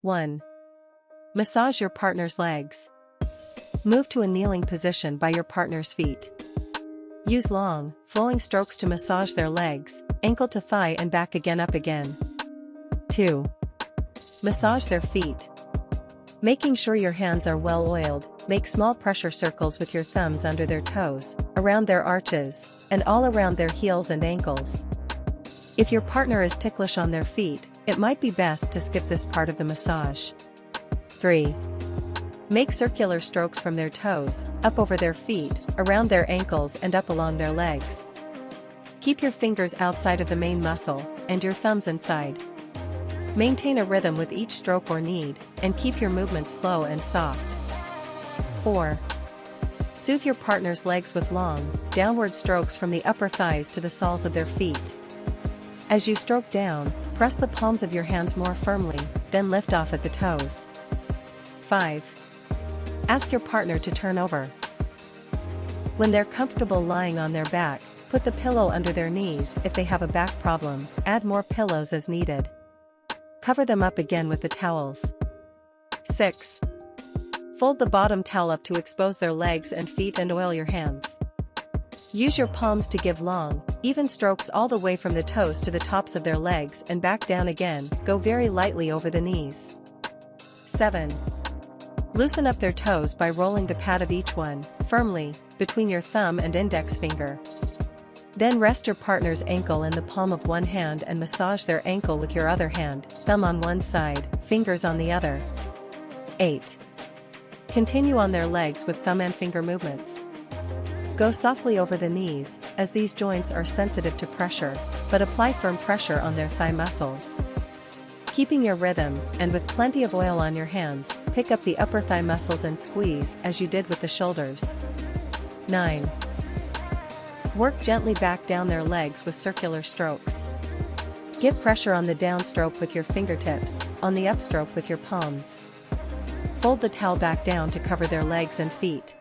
1. Massage your partner's legs. Move to a kneeling position by your partner's feet. Use long, flowing strokes to massage their legs, ankle to thigh and back again up again. 2. Massage their feet. Making sure your hands are well oiled, make small pressure circles with your thumbs under their toes, around their arches, and all around their heels and ankles. If your partner is ticklish on their feet, it might be best to skip this part of the massage. 3. Make circular strokes from their toes, up over their feet, around their ankles and up along their legs. Keep your fingers outside of the main muscle, and your thumbs inside. Maintain a rhythm with each stroke or knead, and keep your movements slow and soft. 4. Soothe your partner's legs with long, downward strokes from the upper thighs to the soles of their feet. As you stroke down, press the palms of your hands more firmly, then lift off at the toes. 5. Ask your partner to turn over. When they're comfortable lying on their back, put the pillow under their knees. If they have a back problem, add more pillows as needed. Cover them up again with the towels. 6. Fold the bottom towel up to expose their legs and feet and oil your hands. Use your palms to give long, even strokes all the way from the toes to the tops of their legs and back down again. Go very lightly over the knees. 7. Loosen up their toes by rolling the pad of each one, firmly, between your thumb and index finger. Then rest your partner's ankle in the palm of one hand and massage their ankle with your other hand, thumb on one side, fingers on the other. 8. Continue on their legs with thumb and finger movements. Go softly over the knees, as these joints are sensitive to pressure, but apply firm pressure on their thigh muscles. Keeping your rhythm, and with plenty of oil on your hands, pick up the upper thigh muscles and squeeze as you did with the shoulders. 9. Work gently back down their legs with circular strokes. Give pressure on the downstroke with your fingertips, on the upstroke with your palms. Fold the towel back down to cover their legs and feet.